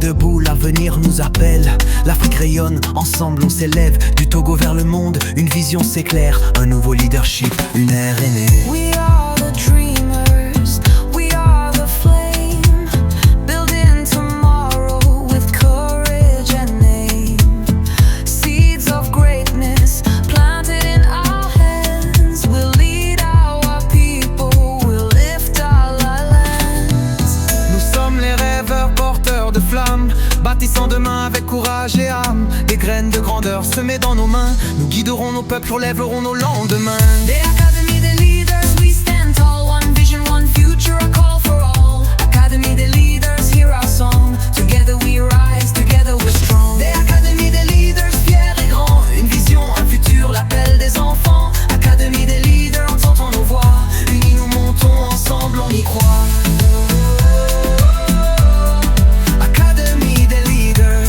debout, l'avenir nous appelle. L'Afrique rayonne, ensemble on s'élève. Du Togo vers le monde, une vision s'éclaire. Un nouveau leadership, une ère est née. We are the dreamers, we are the flame, building tomorrow with courage and aim. Seeds of greatness planted in our hands, we'll lead our people, we'll lift our lands. Nous sommes les rêveurs porteurs de flammes, bâtissant demain avec courage et âme. Des graines de grandeur semées dans nos mains, nous guiderons nos peuples, relèverons nos lendemains. The Academy des leaders, we stand tall. One vision, one future, a call for all. Academy des leaders, hear our song. Together we rise, together we're strong. The Academy des leaders, fiers et grands. Une vision, un futur, l'appel des enfants. Académie des leaders, entendons nos voix. Unis nous montons, ensemble on y croit. Académie des leaders.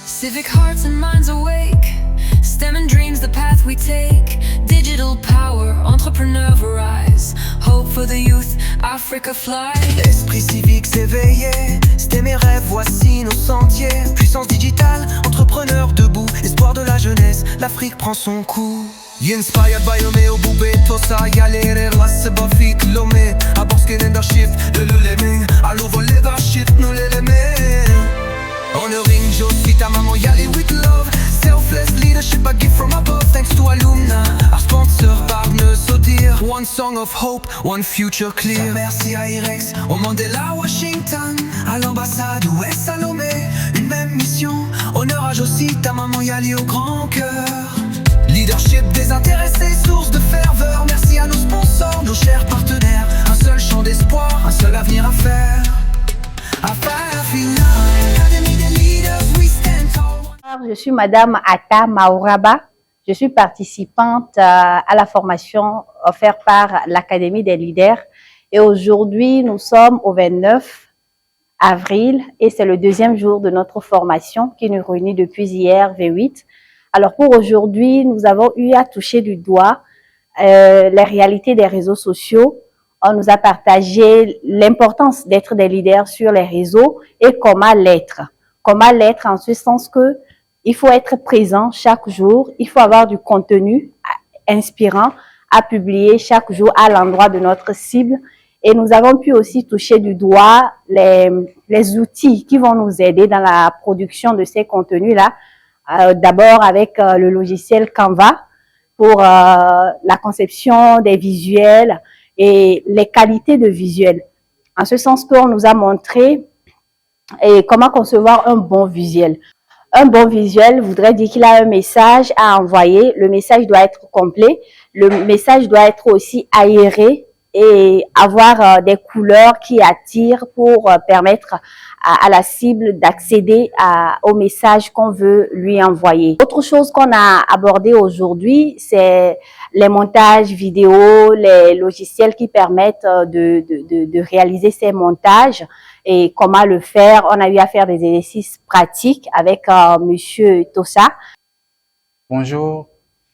Civic hearts and minds awake, STEM and dreams the path we take. Digital power, entrepreneur rise. Hope for the youth, Africa fly. Esprit civique s'éveiller, c'était mes rêves, voici nos sentiers. Puissance digitale, entrepreneur debout. Espoir de la jeunesse, l'Afrique prend son coup. Inspired by Omeo Boubé, Tosa, Yalere, Rasse, Bafik, Lomé. Aborske leadership, le leming. Allo leadership, nous l'éléments. On the ring, Josita, maman, Yali with love. Selfless leadership, a gift from above. Thanks to Alumna, our sponsor, Barne Sodir. One song of hope, one future clear. Merci à Irex, au Mandela, Washington. À l'ambassade, Ouest Salomé. Une même mission, honneur à Josita, maman, Yali au grand cœur. Leadership désintéressé, source de ferveur. Merci à nos sponsors, nos chers partenaires. Un seul champ d'espoir, un seul avenir à faire. Je suis Madame Ata Maouraba. Je suis participante à la formation offerte par l'Académie des leaders. Et aujourd'hui, nous sommes au 29 avril et c'est le deuxième jour de notre formation qui nous réunit depuis hier, V8. Alors pour aujourd'hui, nous avons eu à toucher du doigt les réalités des réseaux sociaux. On nous a partagé l'importance d'être des leaders sur les réseaux et comment l'être. Comment l'être en ce sens que il faut être présent chaque jour, il faut avoir du contenu inspirant à publier chaque jour à l'endroit de notre cible. Et nous avons pu aussi toucher du doigt les outils qui vont nous aider dans la production de ces contenus-là. D'abord avec le logiciel Canva pour la conception des visuels et les qualités de visuel. En ce sens qu'on nous a montré comment concevoir un bon visuel. Un bon visuel voudrait dire qu'il a un message à envoyer. Le message doit être complet. Le message doit être aussi aéré et avoir des couleurs qui attirent pour permettre à la cible d'accéder au message qu'on veut lui envoyer. Autre chose qu'on a abordé aujourd'hui, c'est les montages vidéo, les logiciels qui permettent de réaliser ces montages et comment le faire. On a eu à faire des exercices pratiques avec Monsieur Tosa. Bonjour,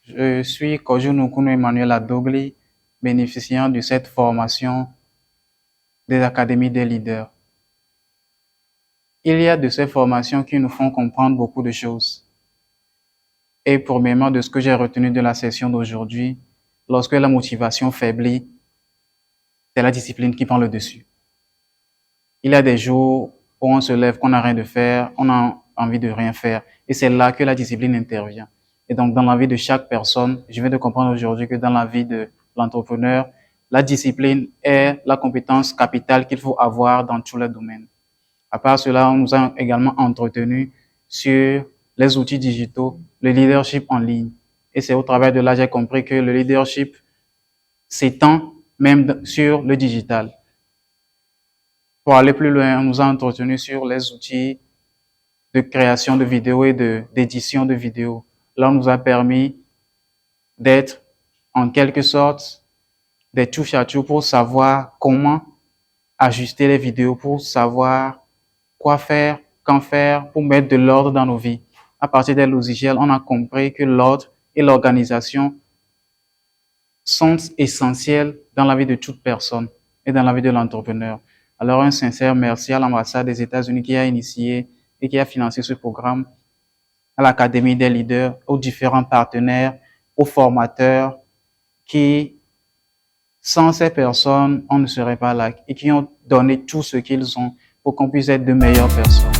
je suis Kojo Nukuno Emmanuel Adogli, bénéficiant de cette formation des Académies des leaders. Il y a de ces formations qui nous font comprendre beaucoup de choses. Et premièrement, de ce que j'ai retenu de la session d'aujourd'hui, lorsque la motivation faiblit, c'est la discipline qui prend le dessus. Il y a des jours où on se lève, qu'on n'a rien de faire, on a envie de rien faire. Et c'est là que la discipline intervient. Et donc, dans la vie de chaque personne, je viens de comprendre aujourd'hui que dans la vie de l'entrepreneur, la discipline est la compétence capitale qu'il faut avoir dans tous les domaines. À part cela, on nous a également entretenu sur les outils digitaux, le leadership en ligne. Et c'est au travers de là que j'ai compris que le leadership s'étend même sur le digital. Pour aller plus loin, on nous a entretenu sur les outils de création de vidéos et d'édition de vidéos. Là, on nous a permis d'être en quelque sorte des touches à tout pour savoir comment ajuster les vidéos, pour savoir quoi faire, quand faire, pour mettre de l'ordre dans nos vies. À partir des logiciels, on a compris que l'ordre et l'organisation sont essentiels dans la vie de toute personne et dans la vie de l'entrepreneur. Alors un sincère merci à l'ambassade des États-Unis qui a initié et qui a financé ce programme, à l'Académie des leaders, aux différents partenaires, aux formateurs qui, sans ces personnes, on ne serait pas là et qui ont donné tout ce qu'ils ont pour qu'on puisse être de meilleures personnes.